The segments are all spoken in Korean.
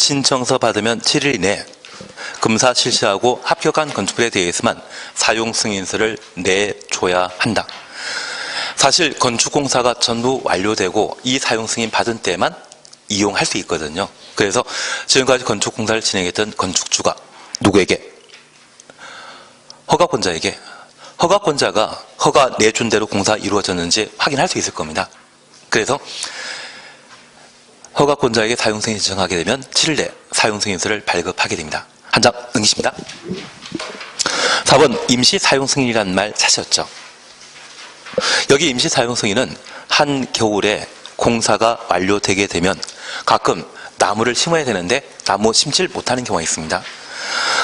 신청서 받으면 7일 이내 검사 실시하고 합격한 건축물에 대해서만 사용 승인서를 내줘야 한다. 사실 건축공사가 전부 완료되고 이 사용 승인 받은 때만 이용할 수 있거든요. 그래서 지금까지 건축공사를 진행했던 건축주가 누구에게? 허가권자에게. 허가권자가 허가 내준 대로 공사 이루어졌는지 확인할 수 있을 겁니다. 그래서 허가권자에게 사용승인 신청하게 되면 7일 내 사용승인서를 발급하게 됩니다. 한 장 응시입니다. 4번 임시사용승인이라는 말 사셨죠? 여기 임시사용승인은 한겨울에 공사가 완료되게 되면 가끔 나무를 심어야 되는데 나무 심질 못하는 경우가 있습니다.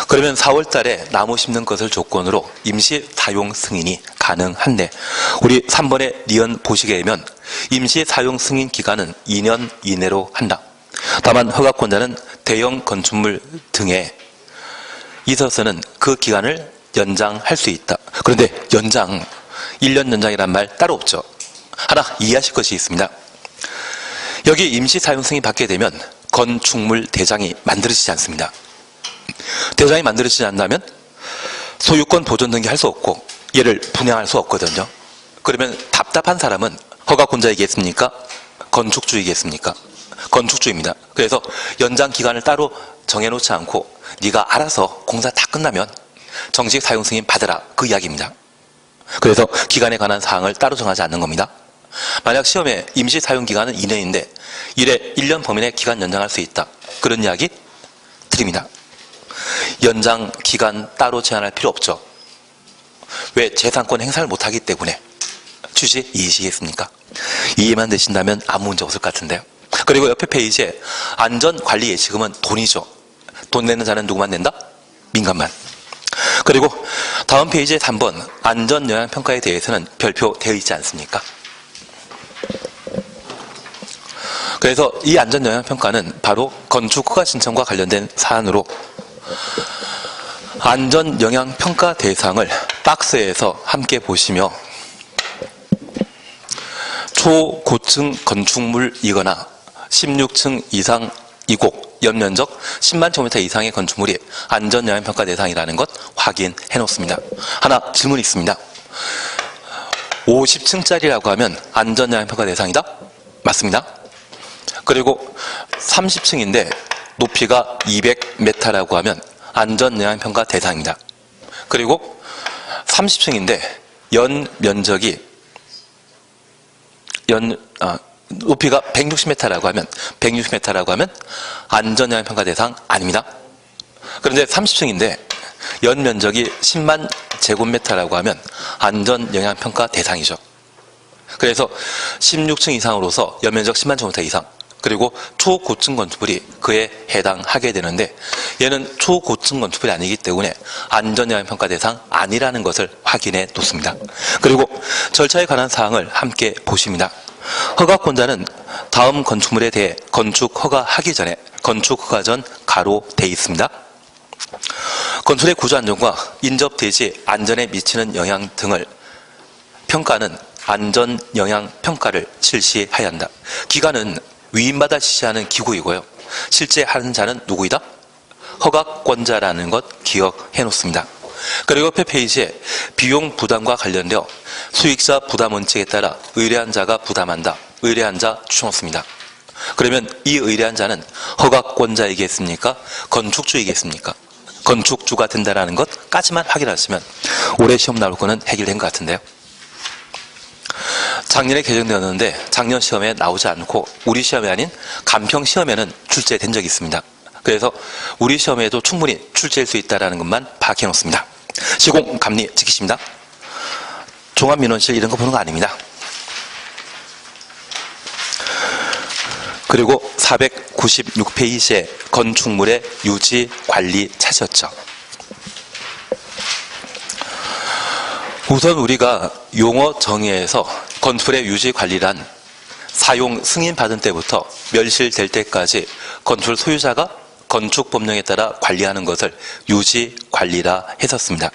그러면 4월 달에 나무 심는 것을 조건으로 임시 사용 승인이 가능한데 우리 3번의 니은 보시게 되면 임시 사용 승인 기간은 2년 이내로 한다. 다만 허가권자는 대형 건축물 등에 있어서는 그 기간을 연장할 수 있다. 그런데 1년 연장이란 말 따로 없죠. 하나 이해하실 것이 있습니다. 여기 임시 사용 승인 받게 되면 건축물 대장이 만들어지지 않습니다. 대장이 만들어지지 않는다면 소유권 보존 등기 할 수 없고 얘를 분양할 수 없거든요. 그러면 답답한 사람은 허가권자이겠습니까? 건축주이겠습니까? 건축주입니다. 그래서 연장 기간을 따로 정해놓지 않고 네가 알아서 공사 다 끝나면 정식 사용 승인 받으라 그 이야기입니다. 그래서 기간에 관한 사항을 따로 정하지 않는 겁니다. 만약 시험에 임시 사용 기간은 2년인데 이래 1년 범위 내 기간 연장할 수 있다. 그런 이야기 드립니다. 연장 기간 따로 제한할 필요 없죠. 왜? 재산권 행사를 못하기 때문에. 취지 이해하시겠습니까? 이해만 되신다면 아무 문제 없을 것 같은데요. 그리고 옆에 페이지에 안전관리 예치금은 돈이죠. 돈 내는 자는 누구만 낸다? 민간만. 그리고 다음 페이지에 3번 안전영향평가에 대해서는 별표 되어 있지 않습니까? 그래서 이 안전영향평가는 바로 건축허가 신청과 관련된 사안으로 안전영향평가 대상을 박스에서 함께 보시며 초고층 건축물이거나 16층 이상이고 연면적 10만 제곱미터 이상의 건축물이 안전영향평가 대상이라는 것 확인해 놓습니다. 하나 질문이 있습니다. 50층짜리라고 하면 안전영향평가 대상이다? 맞습니다. 그리고 30층인데 높이가 200m라고 하면 안전영향평가 대상입니다. 그리고 30층인데 연면적이 높이가 160m라고 하면 안전영향평가 대상 아닙니다. 그런데 30층인데 연면적이 10만 제곱미터라고 하면 안전영향평가 대상이죠. 그래서 16층 이상으로서 연면적 10만 제곱미터 이상 그리고 초고층 건축물이 그에 해당하게 되는데 얘는 초고층 건축물이 아니기 때문에 안전영향평가 대상 아니라는 것을 확인해 놓습니다. 그리고 절차에 관한 사항을 함께 보십니다. 허가권자는 다음 건축물에 대해 건축허가하기 전에 건축허가 전 가로 돼 있습니다. 건축의 구조 안전과 인접대지 안전에 미치는 영향 등을 평가는 안전영향평가를 실시해야 한다. 기관은 위임받아 실시하는 기구이고요. 실제 하는 자는 누구이다? 허가권자라는 것 기억해 놓습니다. 그리고 옆에 페이지에 비용 부담과 관련되어 수익자 부담 원칙에 따라 의뢰한 자가 부담한다. 의뢰한 자 추천없습니다. 그러면 이 의뢰한 자는 허가권자이겠습니까? 건축주이겠습니까? 건축주가 된다는 것까지만 확인하시면 올해 시험 나올 거는 해결된 것 같은데요. 작년에 개정되었는데 작년 시험에 나오지 않고 우리 시험이 아닌 간평 시험에는 출제된 적이 있습니다. 그래서 우리 시험에도 충분히 출제할 수 있다는 것만 파악해 놓습니다. 시공 감리 지키십니다. 종합민원실 이런 거 보는 거 아닙니다. 그리고 496페이지에 건축물의 유지 관리 찾으셨죠. 우선 우리가 용어 정의에서 건축물의 유지 관리란 사용 승인 받은 때부터 멸실될 때까지 건축 소유자가 건축 법령에 따라 관리하는 것을 유지 관리라 했었습니다.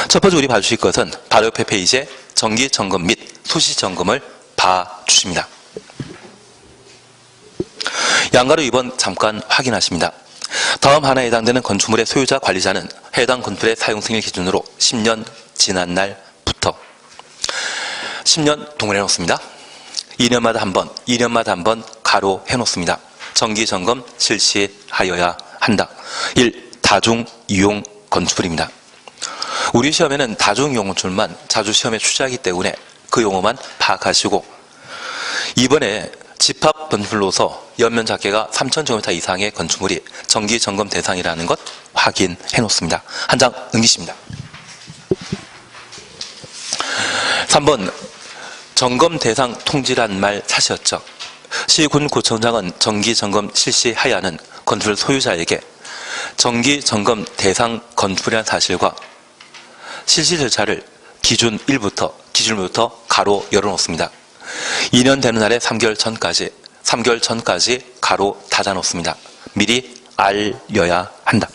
첫 번째 우리 봐주실 것은 바로 옆에 페이지에 정기 점검 및 수시 점검을 봐주십니다. 양가로 2번 잠깐 확인하십니다. 다음 하나에 해당되는 건축물의 소유자 관리자는 해당 건물의 사용 승일 기준으로 10년 지난 날부터 10년 동을 해놓습니다. 2년마다 한 번, 2년마다 한 번 가로 해놓습니다. 정기점검 실시하여야 한다. 1. 다중이용 건축물입니다. 우리 시험에는 다중이용 건축물만 자주 시험에 출제하기 때문에 그 용어만 파악하시고, 이번에 집합 건축물로서 연면적계가 3,000제곱미터 이상의 건축물이 정기점검 대상이라는 것 확인해 놓습니다. 한 장 넘기십니다. 3번 점검 대상 통지란 말 사실였죠. 시군구청장은 정기점검 실시하여야 하는 건축물 소유자에게 정기점검 대상 건축물이라는 사실과 실시 절차를 기준일부터 가로 열어놓습니다. 2년 되는 날에 3개월 전까지 가로 닫아놓습니다. 미리 알려야 한다.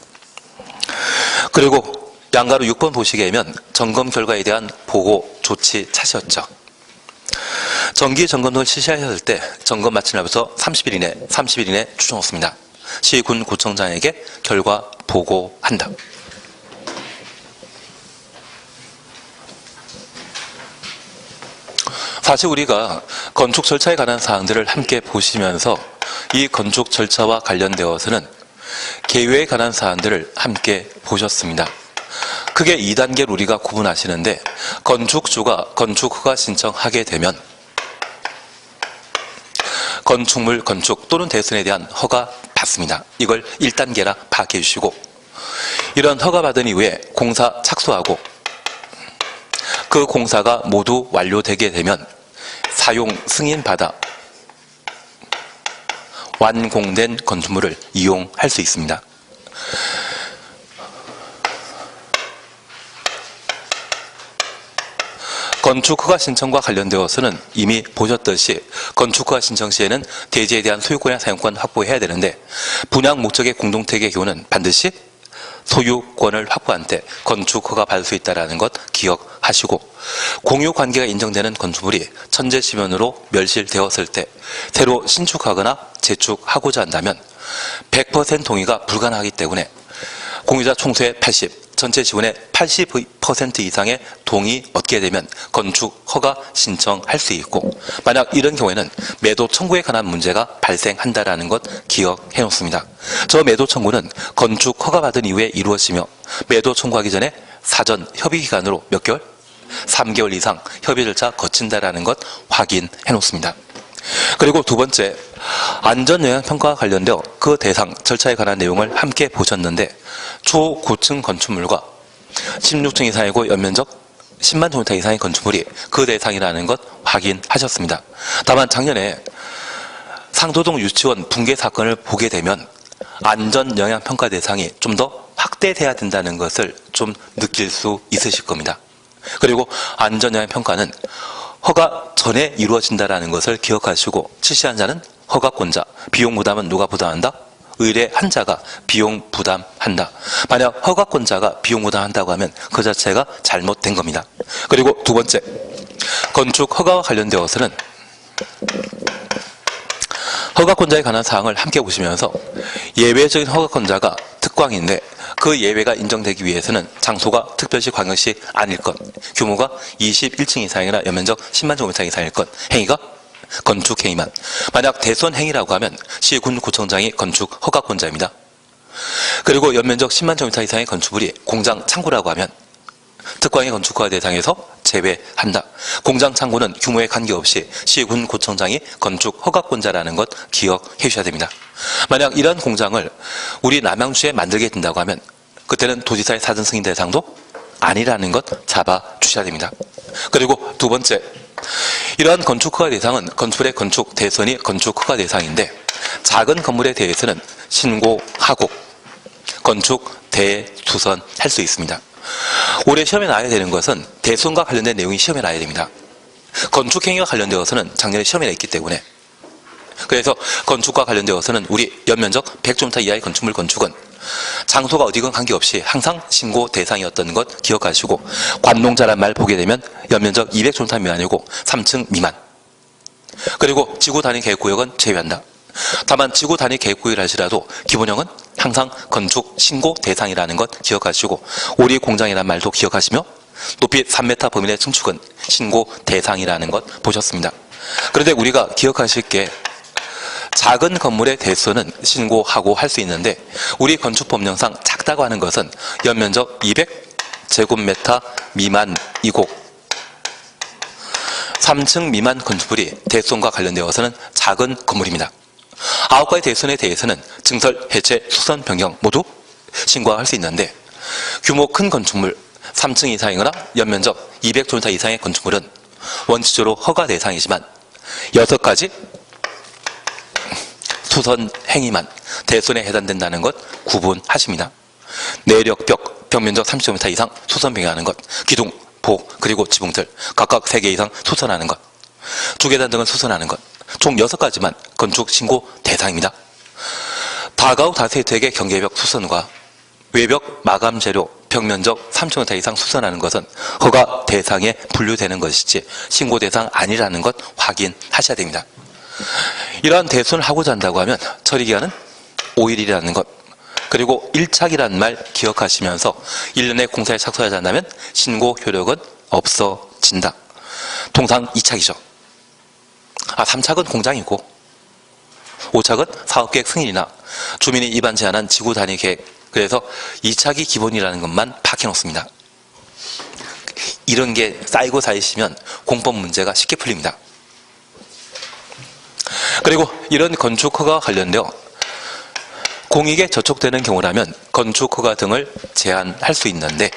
그리고 양가로 6번 보시게 되면 점검 결과에 대한 보고 조치 차시였죠. 정기 점검을 실시하셨을 때 점검 마친 날부터 30일 이내 추정했습니다. 시군구청장에게 결과 보고한다. 사실 우리가 건축 절차에 관한 사항들을 함께 보시면서 이 건축 절차와 관련되어서는 계획에 관한 사항들을 함께 보셨습니다. 크게 2단계로 우리가 구분하시는데, 건축주가 건축 허가 신청하게 되면 건축물 건축 또는 대선에 대한 허가 받습니다. 이걸 1단계라 파악해 주시고, 이런 허가 받은 이후에 공사 착수하고 그 공사가 모두 완료되게 되면 사용 승인받아 완공된 건축물을 이용할 수 있습니다. 건축허가 신청과 관련되어서는 이미 보셨듯이 건축허가 신청 시에는 대지에 대한 소유권이나 사용권 확보해야 되는데, 분양 목적의 공동택의 경우는 반드시 소유권을 확보한 때 건축허가 받을 수 있다는 것 기억하시고, 공유관계가 인정되는 건축물이 천재지변으로 멸실되었을 때 새로 신축하거나 재축하고자 한다면 100% 동의가 불가능하기 때문에 공유자 총수의 80, 전체 지분의 80% 이상의 동의 얻게 되면 건축 허가 신청할 수 있고, 만약 이런 경우에는 매도 청구에 관한 문제가 발생한다는 것 기억해 놓습니다. 저 매도 청구는 건축 허가 받은 이후에 이루어지며, 매도 청구하기 전에 사전 협의 기간으로 몇 개월? 3개월 이상 협의 절차 거친다라는 것 확인해 놓습니다. 그리고 두 번째, 안전영향평가와 관련되어 그 대상 절차에 관한 내용을 함께 보셨는데, 초고층 건축물과 16층 이상이고 연면적 10만 제곱미터 이상의 건축물이 그 대상이라는 것 확인하셨습니다. 다만 작년에 상도동 유치원 붕괴 사건을 보게 되면 안전영향평가 대상이 좀 더 확대돼야 된다는 것을 좀 느낄 수 있으실 겁니다. 그리고 안전영향평가는 허가 전에 이루어진다는 것을 기억하시고, 실시한 자는 허가권자, 비용 부담은 누가 부담한다? 의뢰한 자가 비용 부담한다. 만약 허가권자가 비용 부담한다고 하면 그 자체가 잘못된 겁니다. 그리고 두 번째, 건축 허가와 관련되어서는 허가권자에 관한 사항을 함께 보시면서, 예외적인 허가권자가 특광인데 그 예외가 인정되기 위해서는 장소가 특별시 광역시 아닐 것, 규모가 21층 이상이나 연면적 10만 제곱미터 이상일 것, 행위가 건축 행위만. 만약 대선 행위라고 하면 시군구청장이 건축 허가권자입니다. 그리고 연면적 10만 제곱미터 이상의 건축물이 공장 창고라고 하면 특광의 건축허가 대상에서 제외한다. 공장 창고는 규모에 관계없이 시군구청장이 건축 허가권자라는 것 기억해 주셔야 됩니다. 만약 이런 공장을 우리 남양주에 만들게 된다고 하면 그때는 도지사의 사전 승인 대상도 아니라는 것 잡아 주셔야 됩니다. 그리고 두 번째, 이러한 건축허가 대상은 건축물의 건축 대선이 건축허가 대상인데, 작은 건물에 대해서는 신고하고 건축 대수선 할 수 있습니다. 올해 시험에 나와야 되는 것은 대수선과 관련된 내용이 시험에 나와야 됩니다. 건축행위와 관련되어서는 작년에 시험에 냈기 때문에, 그래서 건축과 관련되어서는 우리 연면적 100제곱미터 이하의 건축물 건축은 장소가 어디건 관계없이 항상 신고 대상이었던 것 기억하시고, 관농자란 말 보게 되면 연면적 200제곱미터 미만이고 3층 미만, 그리고 지구 단위 계획구역은 제외한다. 다만 지구 단위 계획구역을 하시라도 기본형은 항상 건축 신고 대상이라는 것 기억하시고 우리 공장이라는 말도 기억하시며 높이 3m 범위 내 증축은 신고 대상이라는 것 보셨습니다. 그런데 우리가 기억하실 게 작은 건물의 대수는 신고하고 할 수 있는데 우리 건축법령상 작다고 하는 것은 연면적 200제곱미터 미만이고 3층 미만 건축물이 대손과 관련되어서는 작은 건물입니다. 9가지 대손에 대해서는 증설, 해체, 수선, 변경 모두 신고할 수 있는데 규모 큰 건축물 3층 이상이거나 연면적 200제곱미터 이상의 건축물은 원칙적으로 허가 대상이지만 6가지 수선 행위만 대손에 해당된다는 것 구분하십니다. 내력, 벽, 벽면적 30제곱미터 이상 수선 변경하는 것, 기둥, 보, 그리고 지붕틀 각각 3개 이상 수선하는 것, 주계단 등을 수선하는 것, 총 6가지만 건축 신고 대상입니다. 다가구 다세대의 경계벽 수선과 외벽 마감 재료 벽면적 3제곱미터 이상 수선하는 것은 허가 대상에 분류되는 것이지 신고 대상 아니라는 것 확인하셔야 됩니다. 이러한 대손을 하고자 한다고 하면 처리기간은 5일이라는 것, 그리고 1착이라는 말 기억하시면서 1년에 공사에 착수하지 않는다면 신고 효력은 없어진다. 통상 2착이죠. 3착은 공장이고 5착은 사업계획 승인이나 주민이 입안 제한한 지구 단위 계획, 그래서 2착이 기본이라는 것만 박혀놓습니다. 이런 게 쌓이고 쌓이시면 공법 문제가 쉽게 풀립니다. 그리고 이런 건축허가와 관련되어 공익에 저촉되는 경우라면 건축허가 등을 제한할 수 있는데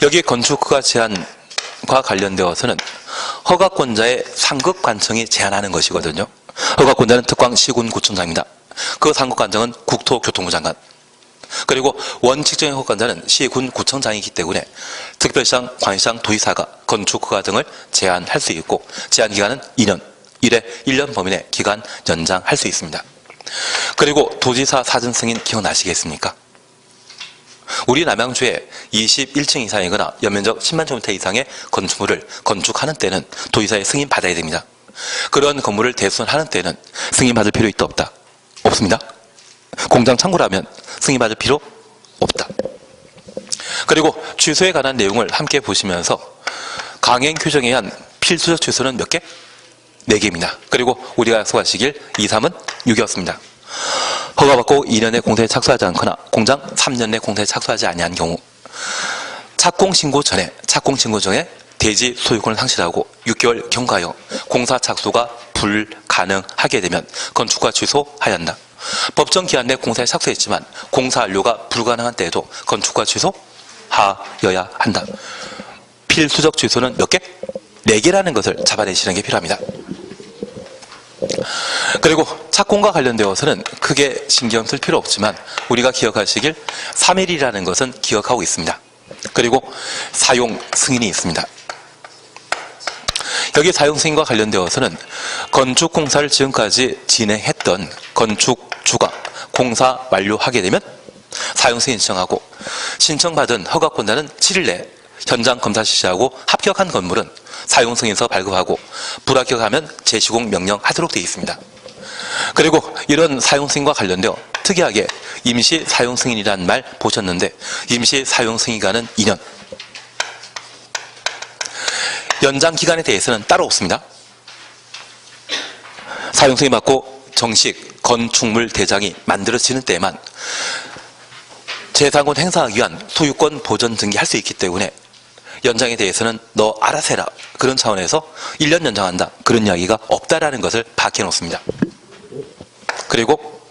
여기 건축허가 제한과 관련되어서는 허가권자의 상급 관청이 제한하는 것이거든요. 허가권자는 특광 시군 구청장입니다. 그 상급 관청은 국토교통부 장관, 그리고 원칙적인 허가권자는 시군 구청장이기 때문에 특별시장, 광역시장, 도지사가 건축허가 등을 제한할 수 있고 제한 기간은 2년, 1년 범위 내 기간 연장할 수 있습니다. 그리고 도지사 사전 승인 기억나시겠습니까? 우리 남양주에 21층 이상이거나 연면적 10만 제곱미터 이상의 건축물을 건축하는 때는 도지사의 승인 받아야 됩니다. 그런 건물을 대손하는 때는 승인 받을 필요 있다 없다? 없습니다. 공장 창고라면 승인 받을 필요 없다. 그리고 취소에 관한 내용을 함께 보시면서 강행 규정에 의한 필수적 취소는 몇 개? 4개입니다. 그리고 우리가 약속하시길 2, 3은 6이었습니다. 허가받고 2년에 공사에 착수하지 않거나 공장 3년 내 공사에 착수하지 아니한 경우 착공신고 전에 대지 소유권을 상실하고 6개월 경과하여 공사 착수가 불가능하게 되면 건축허가 취소하여야 한다. 법정 기한 내 공사에 착수했지만 공사 완료가 불가능한 때에도 건축허가 취소하여야 한다. 필수적 취소는 몇 개? 4개라는 것을 잡아내시는 게 필요합니다. 그리고 착공과 관련되어서는 크게 신경 쓸 필요 없지만 우리가 기억하시길 3일이라는 것은 기억하고 있습니다. 그리고 사용 승인이 있습니다. 여기 사용 승인과 관련되어서는 건축공사를 지금까지 진행했던 건축주가 공사 완료하게 되면 사용 승인 신청하고 신청받은 허가권자는 7일 내 현장 검사 실시하고 합격한 건물은 사용승인서 발급하고 불합격하면 재시공 명령하도록 되어 있습니다. 그리고 이런 사용승인과 관련되어 특이하게 임시 사용승인이라는 말 보셨는데 임시 사용승인기간은 2년. 연장 기간에 대해서는 따로 없습니다. 사용승인 받고 정식 건축물 대장이 만들어지는 때에만 재산권 행사하기 위한 소유권 보전 등기할 수 있기 때문에 연장에 대해서는 너 알아서 해라 그런 차원에서 1년 연장한다 그런 이야기가 없다라는 것을 밝혀놓습니다. 그리고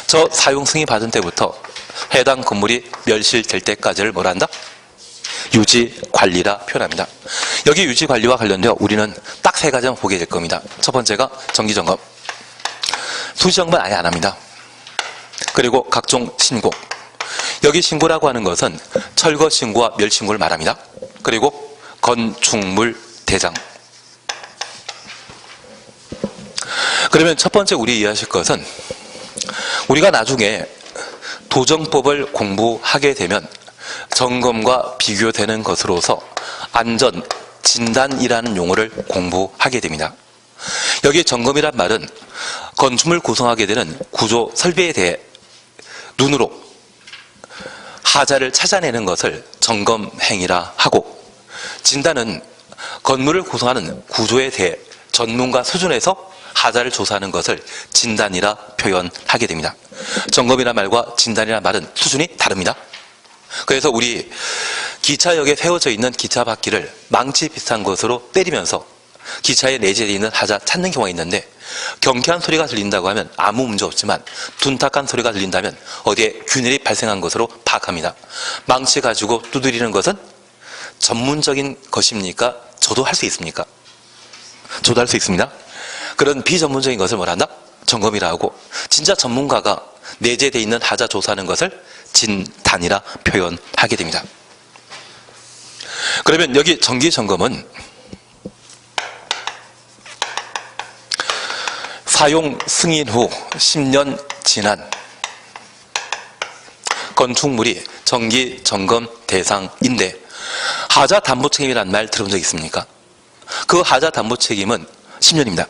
저 사용 승인 받은 때부터 해당 건물이 멸실될 때까지를 뭐라 한다? 유지관리라 표현합니다. 여기 유지관리와 관련되어 우리는 딱 3가지만 보게 될 겁니다. 첫 번째가 정기점검, 수시점검은 아예 안 합니다. 그리고 각종 신고, 여기 신고라고 하는 것은 철거 신고와 멸 신고를 말합니다. 그리고 건축물 대장. 그러면 첫 번째 우리 이해하실 것은 우리가 나중에 도정법을 공부하게 되면 점검과 비교되는 것으로서 안전 진단이라는 용어를 공부하게 됩니다. 여기 점검이란 말은 건축물 구성하게 되는 구조 설비에 대해 눈으로 하자를 찾아내는 것을 점검행위라 하고, 진단은 건물을 구성하는 구조에 대해 전문가 수준에서 하자를 조사하는 것을 진단이라 표현하게 됩니다. 점검이란 말과 진단이란 말은 수준이 다릅니다. 그래서 우리 기차역에 세워져 있는 기차 바퀴를 망치 비슷한 것으로 때리면서 기차에 내재되어 있는 하자 찾는 경우가 있는데, 경쾌한 소리가 들린다고 하면 아무 문제 없지만 둔탁한 소리가 들린다면 어디에 균열이 발생한 것으로 파악합니다. 망치 가지고 두드리는 것은 전문적인 것입니까? 저도 할 수 있습니까? 저도 할 수 있습니다. 그런 비전문적인 것을 뭐라 한다? 점검이라 하고, 진짜 전문가가 내재되어 있는 하자 조사하는 것을 진단이라 표현하게 됩니다. 그러면 여기 정기점검은 사용 승인 후 10년 지난 건축물이 정기점검 대상인데, 하자 담보 책임이란 말 들어본 적 있습니까? 그 하자 담보 책임은 10년입니다.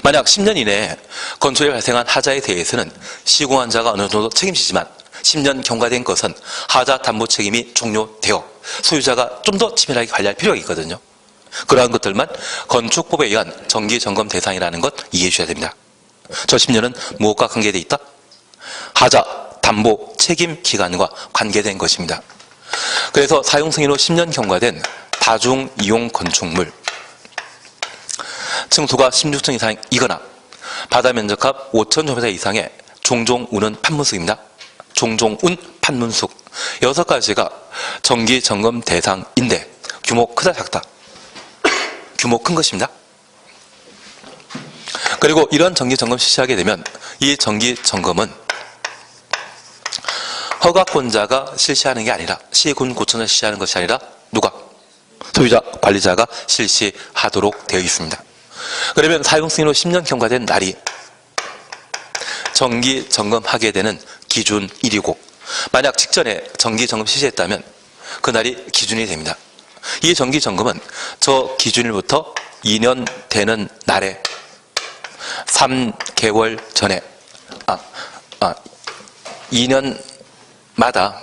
만약 10년 이내에 건축에 발생한 하자에 대해서는 시공한 자가 어느 정도 책임지지만 10년 경과된 것은 하자 담보 책임이 종료되어 소유자가 좀 더 치밀하게 관리할 필요가 있거든요. 그러한 것들만 건축법에 의한 정기점검 대상이라는 것 이해해 주셔야 됩니다. 저 10년은 무엇과 관계되어 있다? 하자 담보 책임 기간과 관계된 것입니다. 그래서 사용 승인 후 10년 경과된 다중이용 건축물, 층수가 16층 이상이거나 바다 면적합 5,000제곱미터 이상의 종종운은 판문숙입니다. 종종운 판문숙 6가지가 정기점검 대상인데, 규모 크다 작다? 규모 큰 것입니다. 그리고 이런 정기점검 실시하게 되면 이 정기점검은 허가권자가 실시하는 게 아니라 시군구청에서 실시하는 것이 아니라 누가? 소유자, 관리자가 실시하도록 되어 있습니다. 그러면 사용 승인 후 10년 경과된 날이 정기점검하게 되는 기준일이고, 만약 직전에 정기점검 실시했다면 그날이 기준이 됩니다. 이 정기점검은 저 기준일부터 2년 되는 날에 3개월 전에 2년마다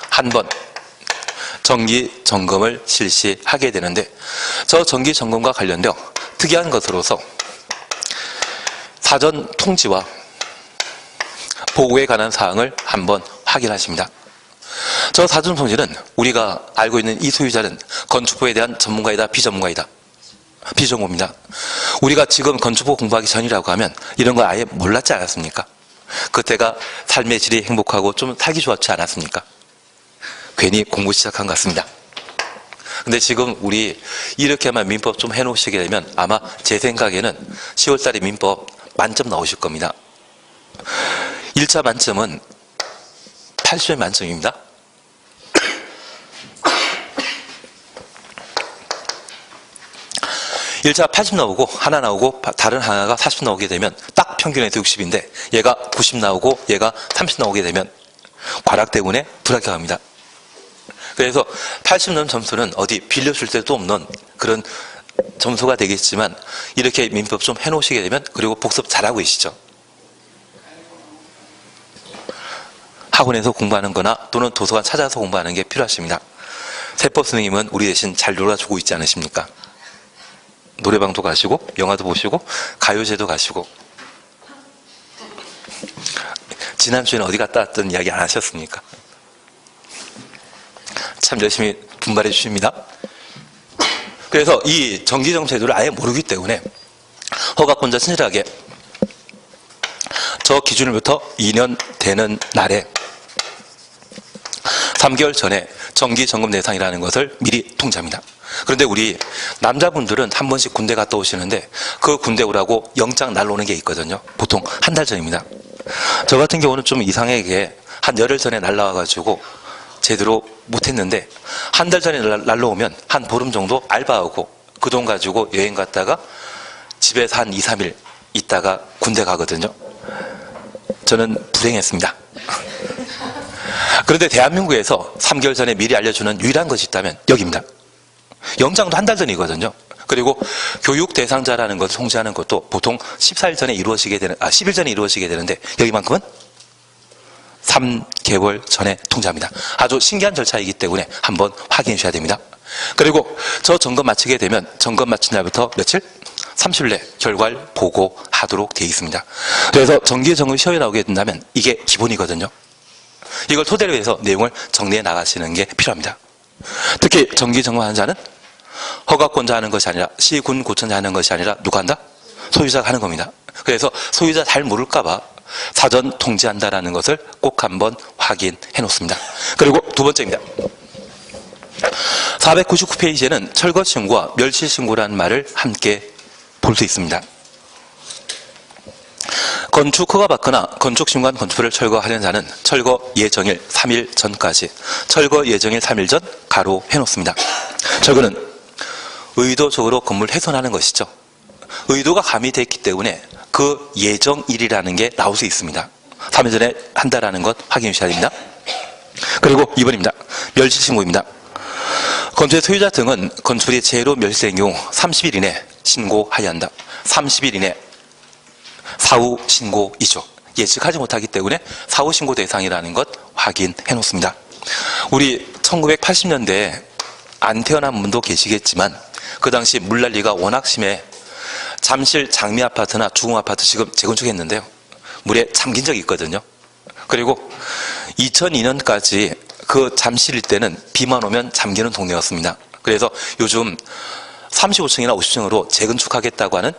한 번 정기점검을 실시하게 되는데, 저 정기점검과 관련되어 특이한 것으로서 사전 통지와 보고에 관한 사항을 한번 확인하십니다. 저 사전 통지는 우리가 알고 있는 이 소유자는 건축법에 대한 전문가이다, 비전문가이다? 비전문가입니다. 우리가 지금 건축법 공부하기 전이라고 하면 이런 거 아예 몰랐지 않았습니까? 그때가 삶의 질이 행복하고 좀 살기 좋았지 않았습니까? 괜히 공부 시작한 것 같습니다. 근데 지금 우리 이렇게만 민법 좀 해놓으시게 되면 아마 제 생각에는 10월달에 민법 만점 나오실 겁니다. 1차 만점은 80점 만점입니다. 1차 80 나오고 하나 나오고 다른 하나가 40 나오게 되면 딱 평균에서 60인데, 얘가 90 나오고 얘가 30 나오게 되면 과락 때문에 불합격합니다. 그래서 80 넘는 점수는 어디 빌려줄 때도 없는 그런 점수가 되겠지만, 이렇게 민법 좀 해놓으시게 되면, 그리고 복습 잘하고 계시죠? 학원에서 공부하는 거나 또는 도서관 찾아서 공부하는 게 필요하십니다. 세법 선생님은 우리 대신 잘 놀아주고 있지 않으십니까? 노래방도 가시고 영화도 보시고 가요제도 가시고. 지난주에는 어디 갔다 왔던 이야기 안 하셨습니까? 참 열심히 분발해 주십니다. 그래서 이 정기점검 제도를 아예 모르기 때문에 허가권자 친절하게 저 기준일부터 2년 되는 날에 3개월 전에 정기점검 대상이라는 것을 미리 통지합니다. 그런데 우리 남자분들은 한 번씩 군대 갔다 오시는데, 그 군대 오라고 영장 날라오는 게 있거든요. 보통 한 달 전입니다. 저 같은 경우는 좀 이상하게 한 열흘 전에 날라와가지고 제대로 못했는데, 한 달 전에 날라오면 한 보름 정도 알바하고 그 돈 가지고 여행 갔다가 집에서 한 2, 3일 있다가 군대 가거든요. 저는 불행했습니다. 그런데 대한민국에서 3개월 전에 미리 알려주는 유일한 것이 있다면 여기입니다. 영장도 한 달 전이거든요. 그리고 교육 대상자라는 것을 통지하는 것도 보통 14일 전에 이루어지게 되는, 10일 전에 이루어지게 되는데 여기만큼은 3개월 전에 통지합니다. 아주 신기한 절차이기 때문에 한번 확인해 주셔야 됩니다. 그리고 저 점검 마치게 되면 점검 마친 날부터 며칠? 30일 내 결과를 보고하도록 되어 있습니다. 그래서 정기점검 시험에 나오게 된다면 이게 기본이거든요. 이걸 토대로 해서 내용을 정리해 나가시는 게 필요합니다. 특히 정기점검하는 자는 허가권자 하는 것이 아니라 시군구청자 하는 것이 아니라 누가 한다? 소유자가 하는 겁니다. 그래서 소유자 잘 모를까봐 사전 통지한다라는 것을 꼭 한번 확인해 놓습니다. 그리고 두 번째입니다. 499페이지에는 철거신고와 멸실신고라는 말을 함께 볼 수 있습니다. 건축 허가 받거나 건축 신고한 건축물을 철거하는 자는 철거 예정일 3일 전까지 철거 예정일 3일 전 가로 해놓습니다. 철거는 의도적으로 건물을 훼손하는 것이죠. 의도가 가미되어 있기 때문에 그 예정일이라는 게 나올 수 있습니다. 3일 전에 한다라는 것 확인해 주셔야 됩니다. 그리고 2번입니다. 멸실신고입니다. 건축의 소유자 등은 건축이 재해로 멸실된 경우 30일 이내 신고하여야 한다. 30일 이내 사후 신고이죠. 예측하지 못하기 때문에 사후 신고 대상이라는 것 확인해 놓습니다. 우리 1980년대에 안 태어난 분도 계시겠지만 그 당시 물난리가 워낙 심해 잠실 장미아파트나 주공아파트 지금 재건축했는데요. 물에 잠긴 적이 있거든요. 그리고 2002년까지 그 잠실 일대는 비만 오면 잠기는 동네였습니다. 그래서 요즘 35층이나 50층으로 재건축하겠다고 하는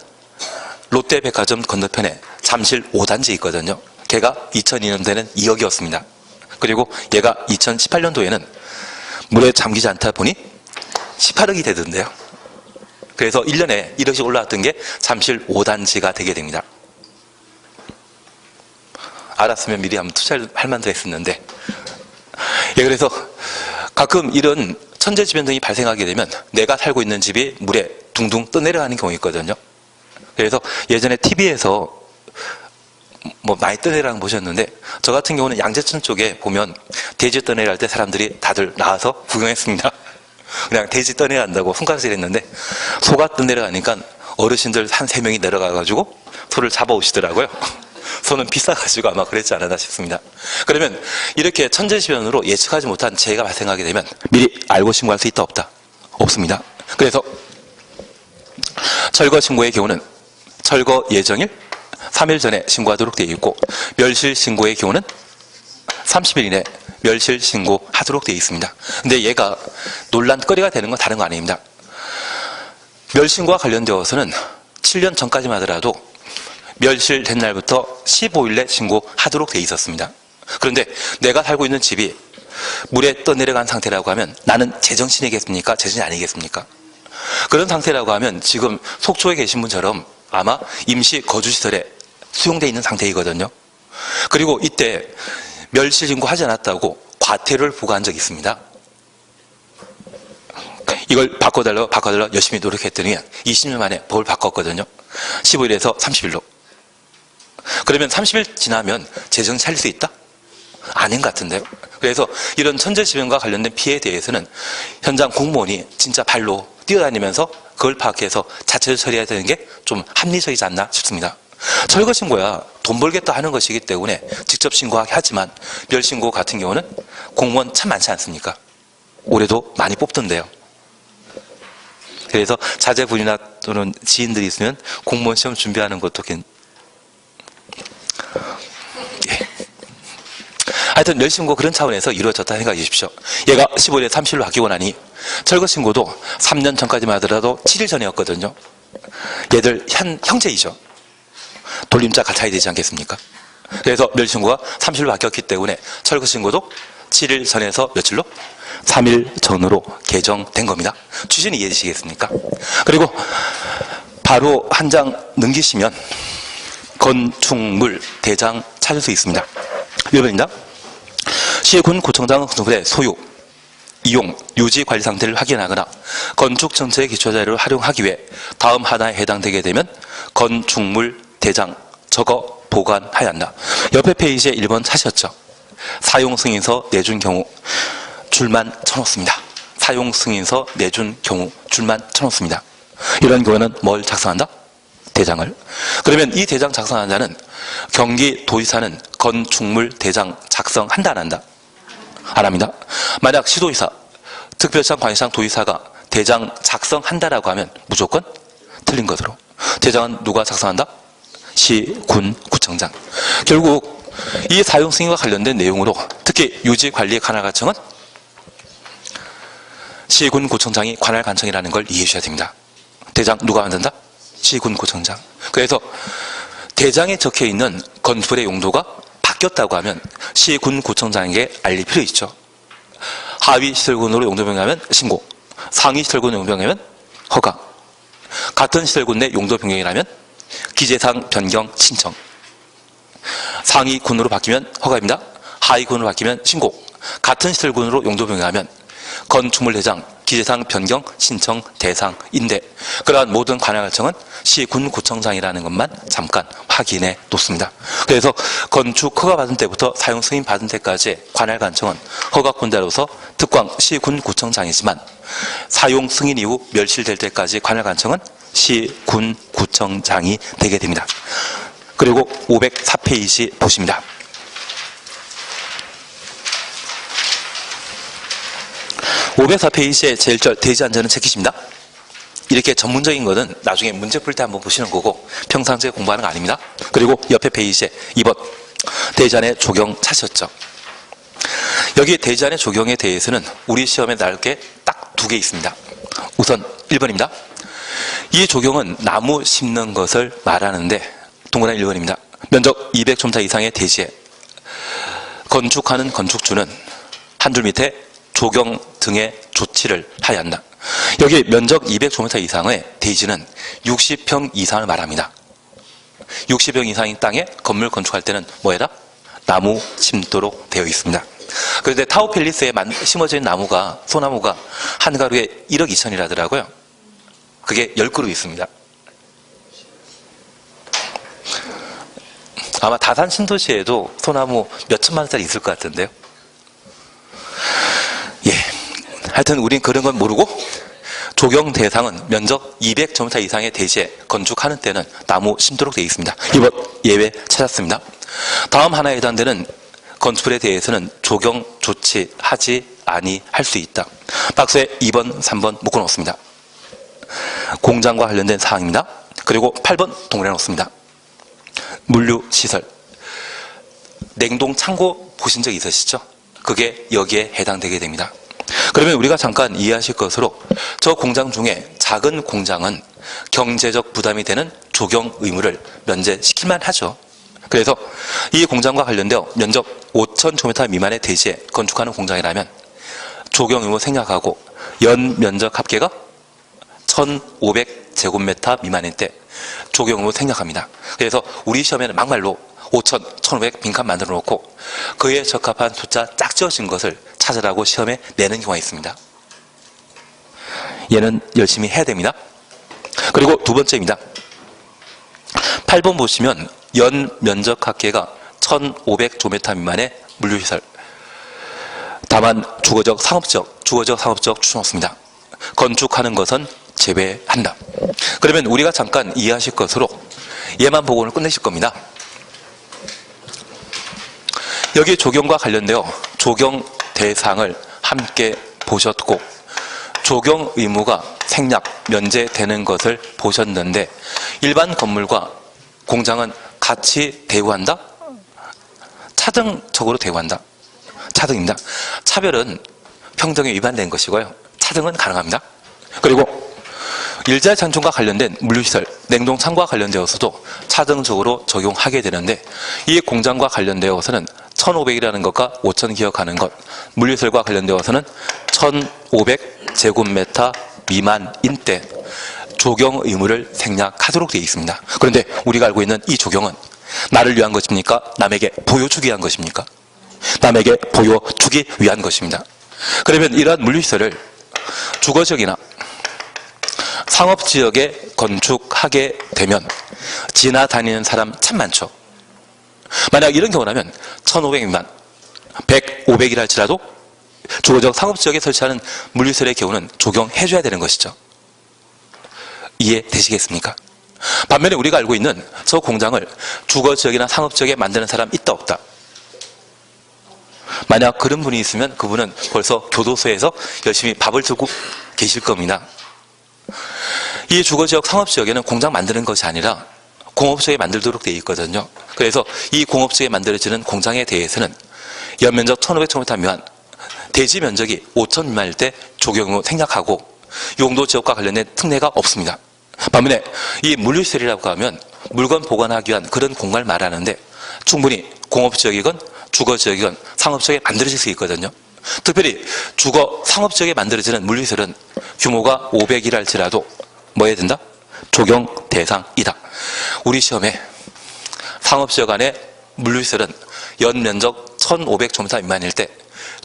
롯데백화점 건너편에 잠실 5단지 있거든요. 걔가 2002년도에는 2억이었습니다. 그리고 얘가 2018년도에는 물에 잠기지 않다 보니 18억이 되던데요. 그래서 1년에 1억씩 올라왔던 게 잠실 5단지가 되게 됩니다. 알았으면 미리 한번 투자할 만도 했었는데. 예, 그래서 가끔 이런 천재지변 등이 발생하게 되면 내가 살고 있는 집이 물에 둥둥 떠내려가는 경우가 있거든요. 그래서 예전에 TV에서 뭐 많이 떠내려가는 거 보셨는데 저 같은 경우는 양재천 쪽에 보면 돼지 떠내려갈 때 사람들이 다들 나와서 구경했습니다. 그냥 돼지 떠내려간다고 손가락질 했는데 소가 떠내려가니까 어르신들 한 3명이 내려가가지고 소를 잡아오시더라고요. 소는 비싸가지고 아마 그랬지 않았나 싶습니다. 그러면 이렇게 천재지변으로 예측하지 못한 재해가 발생하게 되면 미리 알고 신고할 수 있다 없다? 없습니다. 그래서 철거 신고의 경우는 철거 예정일 3일 전에 신고하도록 되어 있고 멸실 신고의 경우는 30일 이내 멸실 신고하도록 되어 있습니다. 근데 얘가 논란거리가 되는 건 다른 거 아닙니다. 멸신고와 관련되어서는 7년 전까지만 하더라도 멸실된 날부터 15일 내 신고하도록 되어 있었습니다. 그런데 내가 살고 있는 집이 물에 떠내려간 상태라고 하면 나는 제정신이겠습니까? 제정신이 아니겠습니까? 그런 상태라고 하면 지금 속초에 계신 분처럼 아마 임시 거주시설에 수용되어 있는 상태이거든요. 그리고 이때 멸실 신고하지 않았다고 과태료를 부과한 적이 있습니다. 이걸 바꿔달라고 열심히 노력했더니 20년 만에 법을 바꿨거든요. 15일에서 30일로. 그러면 30일 지나면 재정 차릴 수 있다? 아닌 것 같은데요. 그래서 이런 천재지변과 관련된 피해에 대해서는 현장 공무원이 진짜 발로 뛰어다니면서 그걸 파악해서 자체적으로 처리해야 되는 게 좀 합리적이지 않나 싶습니다. 철거 신고야 돈 벌겠다 하는 것이기 때문에 직접 신고하게 하지만 멸신고 같은 경우는 공무원 참 많지 않습니까? 올해도 많이 뽑던데요. 그래서 자제분이나 또는 지인들이 있으면 공무원 시험 준비하는 것도 하여튼 멸신고 그런 차원에서 이루어졌다 생각해 주십시오. 얘가 15일에 30일로 바뀌고 나니 철거신고도 3년 전까지만 하더라도 7일 전이었거든요. 얘들 형제이죠. 돌림자 같아야 되지 않겠습니까? 그래서 멸신고가 30일로 바뀌었기 때문에 철거신고도 7일 전에서 며칠로? 3일 전으로 개정된 겁니다. 취지는 이해되시겠습니까? 그리고 바로 한 장 넘기시면 건축물 대장 찾을 수 있습니다. 1번입니다. 시군 구청장 건축물의 소유, 이용, 유지 관리 상태를 확인하거나 건축 정책의 기초자료를 활용하기 위해 다음 하나에 해당되게 되면 건축물 대장 적어 보관하여야 한다. 옆에 페이지에 1번 찾으셨죠? 사용 승인서 내준 경우 줄만 쳐놓습니다. 사용 승인서 내준 경우 줄만 쳐놓습니다. 이런 경우에는 뭘 작성한다? 대장을. 그러면 이 대장 작성한 자는 경기도지사는 건축물 대장 작성한다, 안 한다? 안 합니다. 만약 시도지사, 특별시장, 광역시장, 도지사가 대장 작성한다라고 하면 무조건 틀린 것으로. 대장은 누가 작성한다? 시, 군, 구청장. 결국 이 사용승인과 관련된 내용으로 특히 유지관리 관할관청은 시, 군, 구청장이 관할관청이라는 걸 이해해 주셔야 됩니다. 대장 누가 만든다? 시, 군, 구청장. 그래서 대장에 적혀 있는 건물의 용도가 바뀌었다고 하면 시, 군, 구청장에게 알릴 필요 있죠. 하위 시설군으로 용도 변경하면 신고, 상위 시설군 용도 변경하면 허가. 같은 시설군 내 용도 변경이라면 기재사항 변경 신청. 상위 군으로 바뀌면 허가입니다. 하위 군으로 바뀌면 신고. 같은 시설군으로 용도 변경하면 건축물 대장, 기재사항 변경 신청 대상인데 그러한 모든 관할관청은 시, 군, 구청장이라는 것만 잠깐 확인해 놓습니다. 그래서 건축 허가 받은 때부터 사용 승인 받은 때까지 관할관청은 허가권자로서 특광 시, 군, 구청장이지만 사용 승인 이후 멸실될 때까지 관할관청은 시, 군, 구청장이 되게 됩니다. 그리고 504페이지 보십니다. 504페이지의 제1절 대지 안전은 체크십니다. 이렇게 전문적인 거는 나중에 문제 풀 때 한번 보시는 거고 평상시에 공부하는 거 아닙니다. 그리고 옆에 페이지에 2번 대지안의 조경 찾으셨죠. 여기 대지안의 조경에 대해서는 우리 시험에 나올 게 딱 두 개 있습니다. 우선 1번입니다. 이 조경은 나무 심는 것을 말하는데 동그라미 1번입니다. 면적 200제곱미터 이상의 대지에 건축하는 건축주는 한 줄 밑에 조경 등의 조치를 하여야 한다. 여기 면적 200제곱미터 이상의 대지는 60평 이상을 말합니다. 60평 이상인 땅에 건물 건축할 때는 뭐해라? 나무 심도록 되어 있습니다. 그런데 타워팰리스에 심어진 나무가, 소나무가 한 가루에 1억 2천이라더라고요. 그게 10그루 있습니다. 아마 다산 신도시에도 소나무 몇 천만 원짜리 있을 것 같은데요. 예. 하여튼 우린 그런 건 모르고 조경 대상은 면적 200제곱미터 이상의 대지에 건축하는 때는 나무 심도록 되어 있습니다. 이번 예외 찾았습니다. 다음 하나에 해당되는 건축물에 대해서는 조경 조치하지 아니할 수 있다. 박스에 2번, 3번 묶어놓습니다. 공장과 관련된 사항입니다. 그리고 8번 동그라미 놓습니다. 물류시설. 냉동 창고 보신 적 있으시죠? 그게 여기에 해당되게 됩니다. 그러면 우리가 잠깐 이해하실 것으로 저 공장 중에 작은 공장은 경제적 부담이 되는 조경 의무를 면제시킬만 하죠. 그래서 이 공장과 관련되어 면적 5,000제곱미터 미만의 대지에 건축하는 공장이라면 조경 의무 생략하고 연 면적 합계가 1,500제곱미터 미만일 때 조경 의무 생략합니다. 그래서 우리 시험에는 막말로 5,000, 1,500 빈칸 만들어 놓고 그에 적합한 숫자 짝 지어진 것을 찾으라고 시험에 내는 경우가 있습니다. 얘는 열심히 해야 됩니다. 그리고 두 번째입니다. 8번 보시면 연 면적 합계가 1,500제곱미터 미만의 물류시설. 다만 주거적, 상업적 추천없습니다. 건축하는 것은 제외한다. 그러면 우리가 잠깐 이해하실 것으로 얘만 보고 오늘 끝내실 겁니다. 여기 조경과 관련되어 조경 대상을 함께 보셨고 조경 의무가 생략, 면제되는 것을 보셨는데 일반 건물과 공장은 같이 대우한다? 차등적으로 대우한다. 차등입니다. 차별은 평등에 위반된 것이고요. 차등은 가능합니다. 그리고 일자리 장점과 관련된 물류시설, 냉동창고와 관련되어서도 차등적으로 적용하게 되는데 이 공장과 관련되어서는 1,500이라는 것과 5,000 기억하는 것, 물류시설과 관련되어서는 1,500제곱미터 미만인 때 조경 의무를 생략하도록 되어 있습니다. 그런데 우리가 알고 있는 이 조경은 나를 위한 것입니까? 남에게 보여주기 위한 것입니까? 남에게 보여주기 위한 것입니다. 그러면 이러한 물류시설을 주거지역이나 상업지역에 건축하게 되면 지나다니는 사람 참 많죠. 만약 이런 경우라면 1,500 미만, 100, 500이라 할지라도 주거지역, 상업지역에 설치하는 물류시설의 경우는 적용해줘야 되는 것이죠. 이해되시겠습니까? 반면에 우리가 알고 있는 저 공장을 주거지역이나 상업지역에 만드는 사람 있다 없다? 만약 그런 분이 있으면 그분은 벌써 교도소에서 열심히 밥을 주고 계실 겁니다. 이 주거지역, 상업지역에는 공장 만드는 것이 아니라 공업지역에 만들도록 되어 있거든요. 그래서 이 공업지역에 만들어지는 공장에 대해서는 연면적 1,500제곱미터 미만, 대지 면적이 5,000 미만일 때 조경로 생략하고 용도지역과 관련된 특례가 없습니다. 반면에 이 물류시설이라고 하면 물건 보관하기 위한 그런 공간을 말하는데 충분히 공업지역이건 주거지역이건 상업지역에 만들어질 수 있거든요. 특별히 주거, 상업지역에 만들어지는 물류시설은 규모가 500이랄지라도 뭐 해야 된다? 조경 대상이다. 우리 시험에 상업지역 안에 물류시설은 연면적 1,500제곱미터 미만일 때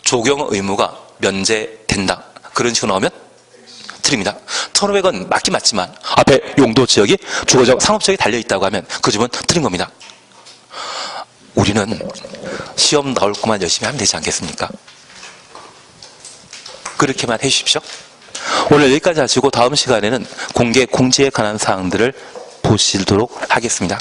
조경 의무가 면제된다. 그런 식으로 나오면 틀립니다. 1,500은 맞긴 맞지만 앞에 용도지역이 주거지역, 상업지역에 달려있다고 하면 그 집은 틀린 겁니다. 우리는 시험 나올 것만 열심히 하면 되지 않겠습니까? 그렇게만 해주십시오. 오늘 여기까지 하시고 다음 시간에는 공개 공지에 관한 사항들을 보시도록 하겠습니다.